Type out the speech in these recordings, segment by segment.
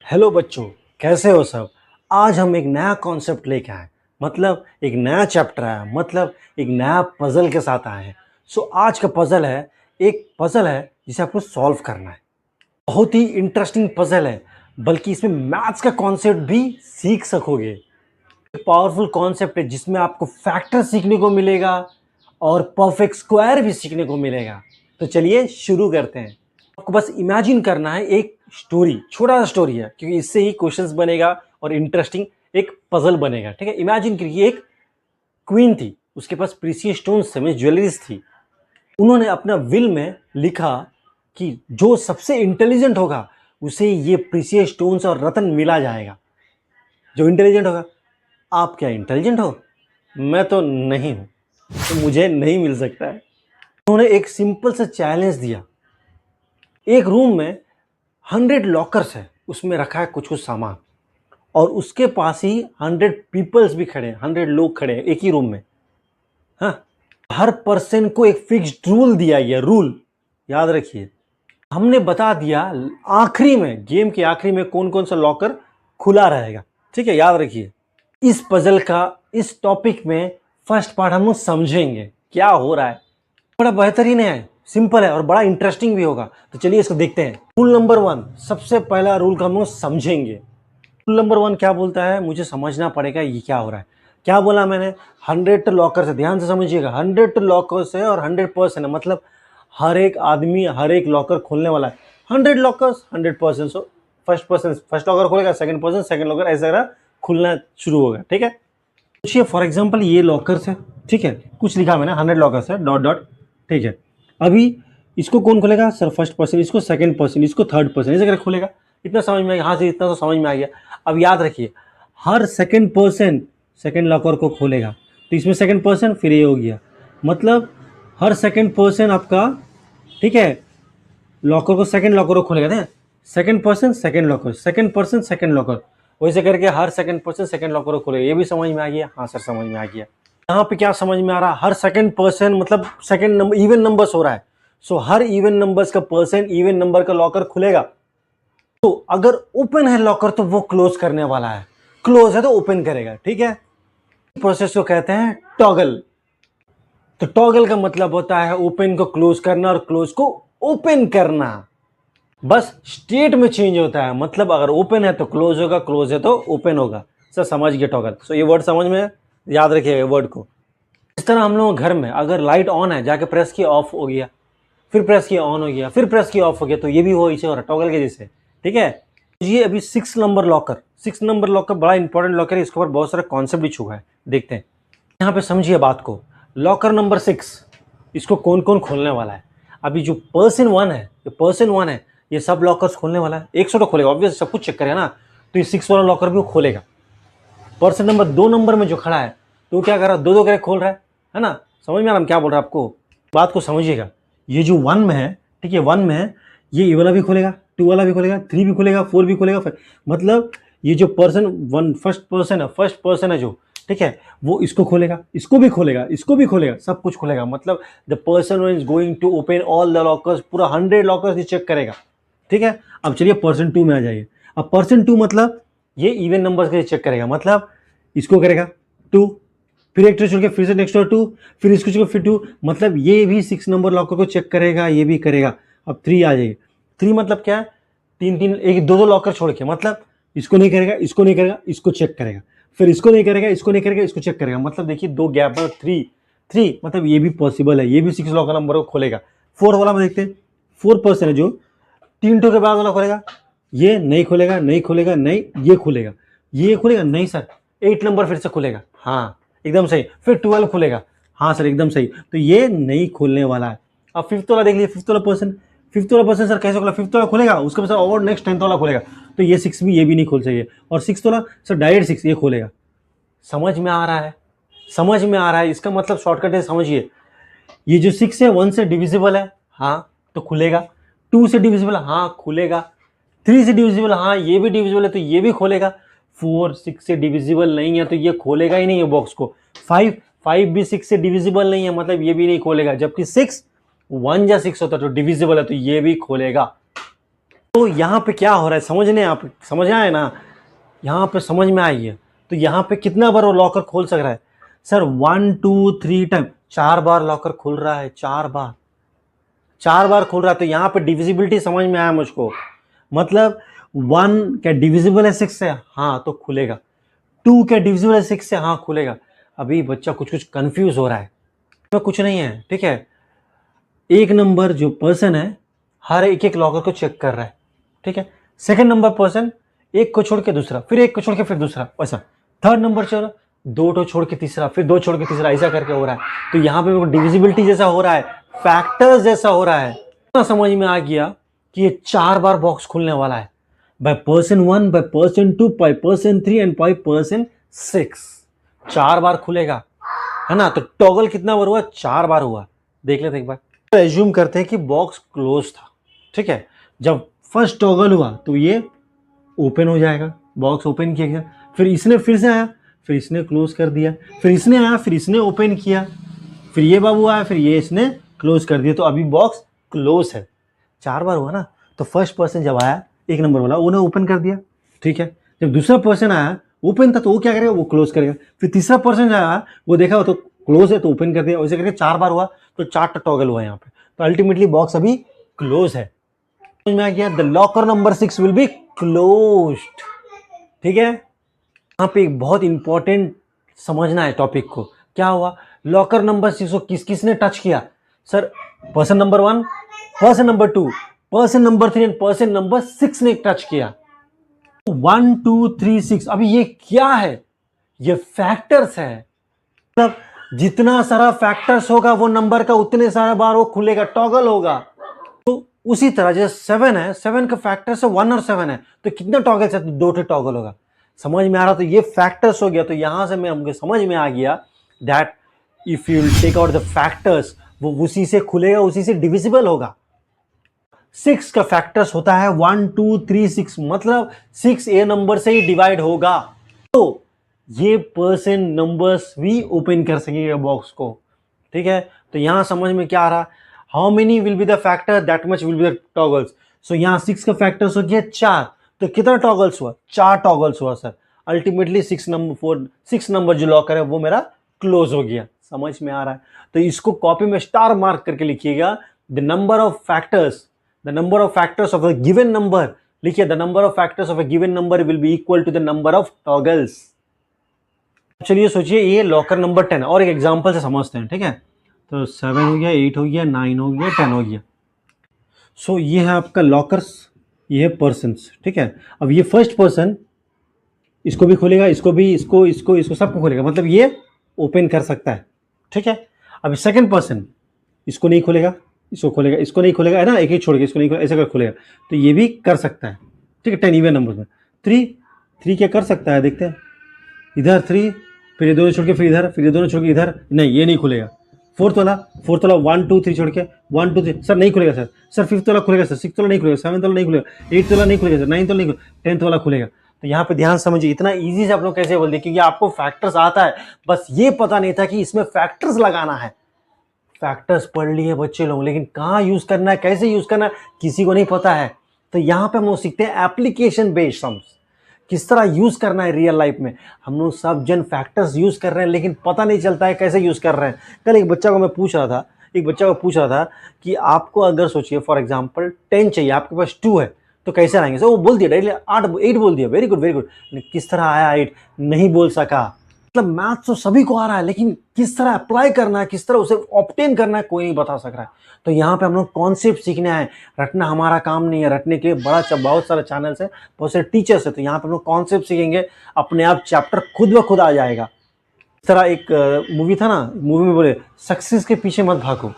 Hello बच्चों, कैसे हो सब। आज हम एक नया कॉन्सेप्ट लेके आए, मतलब एक नया चैप्टर आया, मतलब एक नया पजल के साथ आए हैं। आज का पजल है, एक पजल है जिसे आपको सॉल्व करना है। बहुत ही इंटरेस्टिंग पजल है, बल्कि इसमें मैथ्स का कॉन्सेप्ट भी सीख सकोगे। एक पावरफुल कॉन्सेप्ट है जिसमें आपको फैक्टर सीखने को मिलेगा और परफेक्ट स्क्वायर भी सीखने को मिलेगा। तो चलिए शुरू करते हैं। आपको बस इमेजिन करना है, एक स्टोरी, छोटा सा स्टोरी है क्योंकि इससे ही क्वेश्चंस बनेगा और इंटरेस्टिंग एक पजल बनेगा। ठीक है, इमेजिन करिए एक क्वीन थी, उसके पास प्रीसियस स्टोन्स थे, ज्वेलरीज थी। उन्होंने अपना विल में लिखा कि जो सबसे इंटेलिजेंट होगा उसे ये प्रीसियस स्टोन्स और रत्न मिला जाएगा। जो इंटेलिजेंट होगा। आप क्या इंटेलिजेंट हो? मैं तो नहीं हूं, तो मुझे नहीं मिल सकता है। उन्होंने एक सिंपल सा चैलेंज दिया। एक रूम में 100 लॉकर्स है, उसमें रखा है कुछ कुछ सामान, और उसके पास ही 100 पीपल्स भी खड़े हैं, 100 लोग खड़े हैं एक ही रूम में। हाँ, हर पर्सन को एक फिक्स्ड रूल दिया गया, रूल याद रखिए। हमने बता दिया आखिरी में, गेम के आखिरी में कौन कौन सा लॉकर खुला रहेगा। ठीक है, याद रखिए। इस पजल का, इस टॉपिक में फर्स्ट पार्ट हम लोग समझेंगे क्या हो रहा है। बड़ा बेहतरीन है, सिंपल है और बड़ा इंटरेस्टिंग भी होगा। तो चलिए इसको देखते हैं। रूल नंबर 1, सबसे पहला रूल का हम लोग समझेंगे। रूल नंबर 1 क्या बोलता है, मुझे समझना पड़ेगा ये क्या हो रहा है। क्या बोला मैंने? 100 लॉकर से, ध्यान से समझिएगा। 100 लॉकर से और 100% है, मतलब हर एक आदमी हर एक लॉकर खोलने वाला है। 100 लॉकर्स 100%। सो फर्स्ट लॉकर खोलेगा, सेकंड पर्सन सेकंड लॉकर, ऐसा खुलना शुरू होगा। ठीक है, सोचिए फॉर एग्जाम्पल ये लॉकर्स है। ठीक है, कुछ लिखा मैंने, 100 लॉकर्स है, डॉट डॉट। ठीक है, अभी इसको कौन खोलेगा? सर फर्स्ट पर्सन, इसको सेकंड पर्सन, इसको थर्ड पर्सन, ऐसे करके खोलेगा। इतना समझ में आ गया? हाँ से इतना तो समझ में आ गया। अब याद रखिए, हर सेकंड पर्सन सेकंड लॉकर को खोलेगा, तो इसमें सेकंड पर्सन, फिर ये हो गया, मतलब हर सेकंड पर्सन आपका, ठीक है, लॉकर को, सेकंड लॉकर को खोलेगा ना। Second person second locker, second person second locker, वैसे करके हर सेकंड पर्सन सेकंड लॉकर को खोलेगा। ये भी समझ में आ गया? हाँ सर समझ में आ गया। यहाँ पे क्या समझ में आ रहा? हर सेकंड पर्सन मतलब सेकंड नंबर, इवन नंबर्स हो रहा है। सो हर इवन नंबर्स का पर्सन इवन नंबर का लॉकर खुलेगा। तो अगर ओपन है लॉकर तो वो क्लोज करने वाला है, क्लोज है तो ओपन करेगा। ठीक है, प्रोसेस को कहते हैं टॉगल। तो टॉगल का मतलब होता है ओपन को क्लोज करना और क्लोज को ओपन करना। बस स्टेट में चेंज होता है, मतलब अगर ओपन है तो क्लोज होगा, क्लोज है तो ओपन होगा। सर समझ गया टॉगल। सो ये वर्ड समझ में, याद रखिएगा वर्ड को। इस तरह हम लोग घर में अगर लाइट ऑन है, जाके प्रेस किया ऑफ हो गया, फिर प्रेस किया ऑन हो गया, फिर प्रेस किया ऑफ हो गया, तो ये भी हो इसे हो रहा टॉगल के जैसे। ठीक है, ये अभी 6 नंबर लॉकर, 6 नंबर लॉकर बड़ा इंपॉर्टेंट लॉकर है, इसके ऊपर बहुत सारे कॉन्सेप्ट भी छुआ है, देखते हैं। यहाँ पे समझिए बात को। लॉकर नंबर 6, इसको कौन कौन खोलने वाला है? अभी जो पर्सन 1 है, ये सब लॉकर्स खोलने वाला है। 100 तो खोलेगा, ऑब्वियस सब कुछ चेक करेगा ना, तो ये 6 वाला लॉकर भी वो खोलेगा। पर्सन नंबर 2 नंबर में जो खड़ा है, तो क्या कर रहा है? दो दो करके खोल रहा है ना। समझ में आ रहा है क्या बोल रहा है आपको? बात को समझिएगा। ये जो 1 में है, ठीक है, 1 में है, ये वाला भी खोलेगा, 2 वाला भी खोलेगा, 3 भी खोलेगा, 4 भी खोलेगा, 5। मतलब ये जो पर्सन 1 फर्स्ट पर्सन है जो, ठीक है, वो इसको खोलेगा, इसको भी खोलेगा, इसको भी खोलेगा, सब कुछ खोलेगा। मतलब the person is going to open all the lockers, पूरा 100 लॉकर्स चेक करेगा। ठीक है, अब चलिए पर्सन 2 में आ जाइए। अब पर्सन 2 मतलब ये इवन नंबर्स के चेक करेगा, मतलब इसको करेगा 2, फिर एक छोड़ के फिर से नेक्स्ट 2, फिर इसको छोड़ फिर 2, मतलब ये भी 6 नंबर लॉकर को चेक करेगा, ये भी करेगा। अब 3 आ जाइए। 3 मतलब क्या है? 3 एक दो लॉकर छोड़ के, मतलब इसको नहीं करेगा, इसको नहीं करेगा, इसको चेक करेगा, फिर इसको नहीं करेगा, इसको नहीं करेगा, इसको चेक करेगा। मतलब देखिए 2 गैप है, 3 मतलब ये भी पॉसिबल है, ये भी 6 लॉकर नंबर को खोलेगा। 4 वाला में देखते हैं, 4 पर्सन है जो 3 के बाद वाला खोलेगा, ये नहीं खोलेगा, नहीं खोलेगा, नहीं, ये खुलेगा, ये खुलेगा नहीं सर, 8 नंबर फिर से खुलेगा, हाँ एकदम सही, फिर 12 खुलेगा, हाँ सर एकदम सही, तो ये नहीं खोलने वाला है। अब 5th वाला देख लीजिए, 5th वाला पर्सन सर कैसे खोला? 5th वाला खुलेगा, उसके बाद और नेक्स्ट 10th वाला खुलेगा, तो ये 6 भी, ये भी नहीं खोल सके। और 6th वाला सर डायरेक्ट 6 ये खोलेगा। समझ में आ रहा है? समझ में आ रहा है? इसका मतलब शॉर्टकट है, समझिए। ये जो 6 है 1 से डिविजिबल है, हाँ तो खुलेगा। 2 से डिविजिबल, हाँ खुलेगा। 3 से डिविजिबल, हाँ ये भी डिविजिबल है, तो ये भी खोलेगा। 4 6 से डिविजिबल नहीं है, तो ये खोलेगा ही नहीं है बॉक्स को। 5 भी 6 से डिविजिबल नहीं है, मतलब ये भी नहीं खोलेगा। जबकि 6 1 या 6 होता तो डिविजिबल है, तो ये भी खोलेगा। तो यहाँ पे क्या हो रहा है समझने, आप समझ आए ना, यहाँ पे समझ में आई है। तो यहाँ पे कितना बार वो लॉकर खोल सक रहा है सर? 1 2 3 टाइम, 4 बार लॉकर खुल रहा है, 4 बार, 4 बार खुल रहा है। तो यहाँ पे डिविजिबिलिटी समझ में आया मुझको, मतलब 1 क्या डिविजिबल है 6 से? हाँ तो खुलेगा। 2 क्या डिविजिबल है 6 से? हाँ खुलेगा। अभी बच्चा कुछ कुछ कंफ्यूज हो रहा है, तो कुछ नहीं है, ठीक है। एक नंबर जो पर्सन है हर एक एक लॉकर को चेक कर रहा है, ठीक है। सेकंड नंबर पर्सन एक को छोड़ के दूसरा, फिर एक को छोड़ के फिर दूसरा, ऐसा। थर्ड नंबर चलो 2 तो छोड़ के तीसरा, फिर 2 छोड़ के तीसरा, ऐसा करके हो रहा है। तो यहाँ पे डिविजिबिलिटी जैसा हो रहा है, फैक्टर्स जैसा हो रहा है। तो समझ में आ गया कि ये 4 बार बॉक्स खुलने वाला है, by person 1, by person 2, by person 3 and by person 6। 4 बार खुलेगा, है ना। तो टॉगल कितना बार हुआ? 4 बार हुआ। देख लेते एक बार। तो एज्यूम करते हैं कि बॉक्स क्लोज था, ठीक है। जब फर्स्ट टॉगल हुआ तो ये ओपन हो जाएगा, बॉक्स ओपन किया गया। फिर इसने फिर से आया, फिर इसने क्लोज कर दिया, फिर इसने आया, फिर इसने ओपन किया, फिर ये बाबू आया, फिर ये इसने क्लोज कर दिया। तो अभी बॉक्स क्लोज है। 4 बार हुआ ना। तो फर्स्ट पर्सन जब आया, एक नंबर वाला, उन्हें ओपन कर दिया, ठीक है। जब दूसरा पर्सन आया, ओपन था तो वो क्या करेगा? वो क्लोज करेगा। फिर तीसरा पर्सन आया, वो देखा तो क्लोज है तो ओपन कर दिया, वैसे करके 4 बार हुआ। तो 4 टॉगल हुआ यहाँ पे। तो अल्टीमेटली बॉक्स अभी क्लोज है। समझ में आ गया? The locker number 6 will be closed, ठीक है। यहाँ पे एक बहुत इंपॉर्टेंट समझना है टॉपिक को। क्या हुआ? लॉकर नंबर 6 को किस किसने टच किया sir? Person number 1, person number 2, person number 3 and person number 6 ने टच किया। 1 2 3 6। अभी ये क्या है? ये फैक्टर्स है। मतलब जितना सारा फैक्टर्स होगा वो नंबर का, उतने सारा बार वो खुलेगा, टॉगल होगा। तो उसी तरह जैसे 7 है, 7 का फैक्टर्स है 1 और 7 है, तो कितना टॉगल्स है? तो 2 टॉगल होगा। समझ में आ रहा? तो ये फैक्टर्स हो गया। तो यहां से मैं हमको समझ में आ गया that if you take out the factors, वो उसी से खुलेगा, उसी से डिविजिबल होगा। 6 का फैक्टर्स होता है 1 2 3 6, मतलब 6 ए नंबर से ही डिवाइड होगा। तो ये पर्सन नंबर्स भी ओपन कर सकेगा बॉक्स को, ठीक है। तो यहां समझ में क्या आ रहा? How many will be the factor, that much will be the toggles. So यहां 6 का फैक्टर्स हो गया 4, तो कितना टॉगल्स हुआ? 4 टॉगल्स हुआ सर। अल्टीमेटली 6 नंबर जो लॉकर है वो मेरा क्लोज हो गया। समझ में आ रहा है? तो इसको कॉपी में स्टार मार्क करके लिखिएगा। The number of factors of a given number, लिखिए the number of factors of a given number will be equal to the number of toggles. चलिए सोचिए ये लॉकर नंबर 10 और एक एग्जांपल से समझते हैं, ठीक है। तो 7 हो गया, 8 हो गया, 9 हो गया, 10 हो गया। सो ये है आपका लॉकर्स, ये है पर्सन्स, ठीक है। अब ये फर्स्ट पर्सन इसको भी खोलेगा, इसको भी, इसको सबको खोलेगा, मतलब ये ओपन कर सकता है, ठीक है। अब सेकंड पर्सन इसको नहीं खोलेगा, इसको खोलेगा, इसको नहीं खोलेगा, है ना, एक ही छोड़ के इसको नहीं खोलेगा, ऐसा कर खोलेगा। तो ये भी कर सकता है, ठीक है। 10 इवन नंबर में 3 क्या कर सकता है, देखते हैं। इधर 3, फिर ये दोनों छोड़ के फिर इधर, फिर ये दोनों छोड़ के इधर, नहीं ये नहीं खुलेगा। फोर्थ वाला 1 2 3 छोड़ के 1 2 3, सर नहीं खुलेगा सर फिफ्थ वाला खुलेगा सर, सिक्स वाला नहीं खुलेगा, सेवंथ वाला नहीं खुलेगा, एट्थ वाला नहीं खुलेगा सर, नाइन्थ वाला नहीं खुलेगा, 10th वाला खुलेगा। तो यहाँ पे ध्यान समझिए, इतना इजी से आप लोग कैसे बोल दिए, क्योंकि आपको फैक्टर्स आता है, बस ये पता नहीं था कि इसमें फैक्टर्स लगाना है। फैक्टर्स पढ़ लिए बच्चे लोग, लेकिन कहाँ यूज करना है, कैसे यूज करना है, किसी को नहीं पता है। तो यहाँ पे हम लोग सीखते हैं एप्लीकेशन बेस्ड सम्स, किस तरह यूज करना है रियल लाइफ में। हम लोग सब जन फैक्टर्स यूज कर रहे हैं, लेकिन पता नहीं चलता है कैसे यूज कर रहे हैं। कल एक बच्चा को मैं पूछ रहा था कि आपको अगर सोचिए फॉर एग्जांपल 10 चाहिए, आपके पास 2 है, तो कैसे आएंगे? सो वो बोल दिया डायरेक्टली 8 बोल दिया, वेरी गुड। किस तरह आया 8 नहीं बोल सका। मतलब मैथ तो सभी को आ रहा है, लेकिन किस तरह अप्लाई करना है, किस तरह उसे ऑब्टेन करना है, कोई नहीं बता सक रहा है। तो यहाँ पे हम लोग कॉन्सेप्ट सीखना है, रटना हमारा काम नहीं है। रटने के बहुत सारे चैनल्स है, बहुत सारे टीचर्स है। तो यहाँ पे हम लोग कॉन्सेप्ट सीखेंगे, अपने आप चैप्टर खुद ब खुद आ जाएगा। इस तरह एक मूवी था ना, मूवी में बोले सक्सेस के पीछे मत भागो,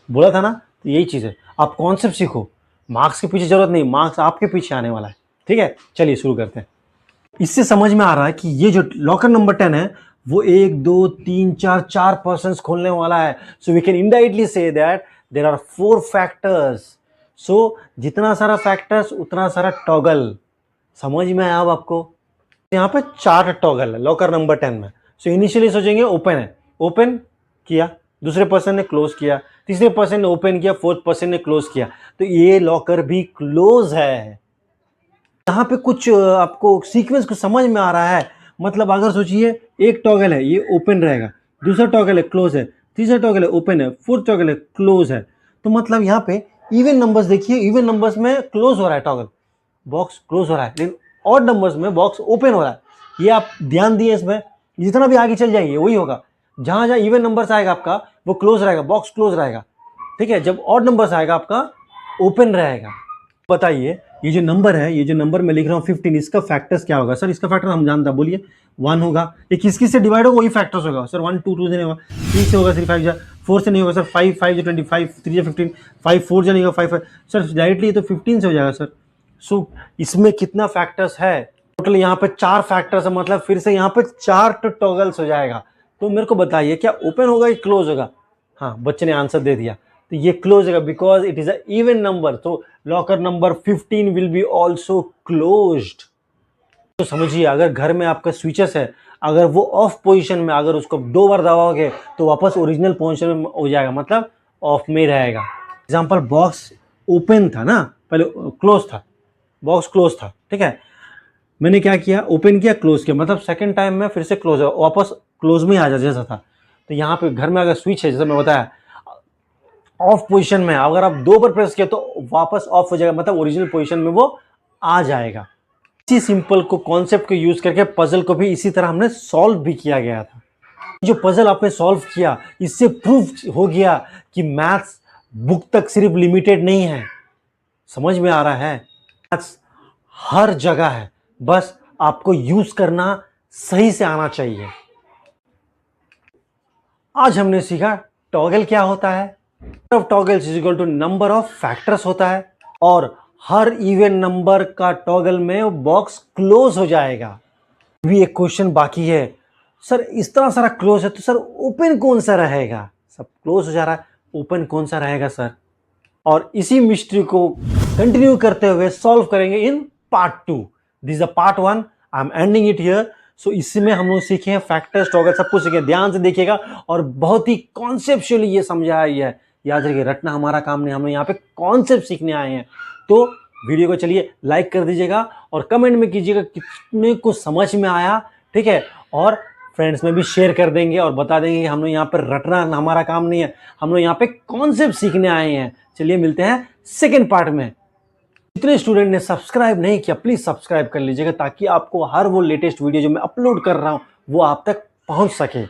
बोला था ना। तो यही चीज़ है, आप कॉन्सेप्ट सीखो, मार्क्स के पीछे जरूरत नहीं, मार्क्स आपके पीछे आने वाला है, ठीक है। चलिए शुरू करते हैं। इससे समझ में आ रहा है कि ये जो लॉकर नंबर 10 है वो 1 2 3 4 पर्सन्स खोलने वाला है। So we can indirectly say that there are 4 factors. So जितना सारा फैक्टर्स उतना सारा टॉगल। समझ में आया अब आपको? यहाँ पे 4 टॉगल है लॉकर नंबर 10 में। सो इनिशियली सोचेंगे ओपन है, ओपन किया, दूसरे पर्सन ने क्लोज किया, तीसरे पर्सन ने ओपन किया, फोर्थ पर्सन ने क्लोज किया, तो ये लॉकर भी क्लोज है। यहाँ पे कुछ आपको सीक्वेंस कुछ समझ में आ रहा है? मतलब अगर सोचिए एक टॉगल है ये ओपन रहेगा, दूसरा टॉगल है क्लोज है, तीसरा टॉगल है ओपन है, फोर्थ टॉगल है क्लोज है, तो मतलब यहाँ पे इवन नंबर्स देखिए, इवन नंबर्स में क्लोज हो रहा है टॉगल, बॉक्स क्लोज हो रहा है, लेकिन ऑड नंबर्स में बॉक्स ओपन हो रहा है। ये आप ध्यान दिए इसमें, जितना भी आगे चल जाइए वही होगा। जहां जहां इवन नंबर्स आएगा आपका वो क्लोज रहेगा, बॉक्स क्लोज रहेगा, ठीक है। जब ऑड नंबर्स आएगा आपका ओपन रहेगा। बताइए ये जो नंबर है, ये जो नंबर मैं लिख रहा हूँ 15, इसका फैक्टर्स क्या होगा सर? इसका फैक्टर हम जानता, बोलिए 1 होगा। ये किस किस से डिवाइड होगा? वही फैक्टर्स होगा सर। 1 2 2 से नहीं होगा, 3 से होगा, 3 5 4 से नहीं होगा सर, 5 5 25, 3 15, 5 4 नहीं होगा, 5 5 सर डायरेक्टली तो 15 से हो जाएगा सर। सो इसमें कितना फैक्टर्स है? टोटल यहाँ पे 4 फैक्टर्स है, मतलब फिर से यहाँ पे 4 टॉगल्स हो जाएगा। तो मेरे को बताइए क्या ओपन होगा या क्लोज होगा? हाँ, बच्चे ने आंसर दे दिया, तो ये क्लोज होगा because it is a even number. तो locker number 15 will be also closed. तो समझिए अगर घर में आपका स्विचेस है, अगर वो ऑफ पोजीशन में, अगर उसको 2 बार दबाओगे तो वापस ओरिजिनल पोजीशन में हो जाएगा, मतलब ऑफ में रहेगा। एग्जाम्पल बॉक्स ओपन था ना, पहले क्लोज था, बॉक्स क्लोज था, ठीक है। मैंने क्या किया, ओपन किया, क्लोज किया, मतलब सेकंड टाइम में फिर से क्लोज है, वापस क्लोज में आ जा जैसा था। तो यहाँ पे घर में अगर स्विच है, जैसे मैं बताया ऑफ पोजीशन में, अगर आप 2 बार प्रेस किया तो वापस ऑफ हो जाएगा, मतलब ओरिजिनल पोजीशन में वो आ जाएगा। इसी सिंपल को कॉन्सेप्ट को यूज करके पजल को भी इसी तरह हमने सॉल्व भी किया गया था। जो पजल आपने सॉल्व किया, इससे प्रूफ हो गया कि मैथ्स बुक तक सिर्फ लिमिटेड नहीं है। समझ में आ रहा है? मैथ्स हर जगह है, बस आपको यूज करना सही से आना चाहिए। आज हमने सीखा टॉगल क्या होता है, of toggles is equal to number of factors होता है, और हर इवन नंबर का टॉगल में बॉक्स क्लोज हो जाएगा। भी एक क्वेश्चन बाकी है, सर इस तरह सारा क्लोज है तो सर ओपन कौन सा रहेगा? सब क्लोज हो जा रहा है, ओपन कौन सा रहेगा सर? और इसी मिस्ट्री को कंटिन्यू करते हुए सॉल्व करेंगे in part 2। This is part 1, I am ending it here. So इसमें हम लोग सीखे हैं फैक्टर्स, टॉगल, सब कुछ सीखे। ध्यान से देखिएगा और बहुत ही कॉन्सेप्चुअली ये समझाया गया है। याद रखिए, रटना हमारा काम नहीं, हम लोग यहाँ पे कॉन्सेप्ट सीखने आए हैं। तो वीडियो को चलिए लाइक कर दीजिएगा और कमेंट में कीजिएगा कितने को समझ में आया, ठीक है। और फ्रेंड्स में भी शेयर कर देंगे और बता देंगे कि हम लोग यहाँ पर रटना हमारा काम नहीं है, हम लोग यहाँ पे कॉन्सेप्ट सीखने आए हैं। चलिए मिलते हैं सेकेंड पार्ट में। जितने स्टूडेंट ने सब्सक्राइब नहीं किया प्लीज सब्सक्राइब कर लीजिएगा, ताकि आपको हर वो लेटेस्ट वीडियो जो मैं अपलोड कर रहा हूँ वो आप तक पहुँच सके।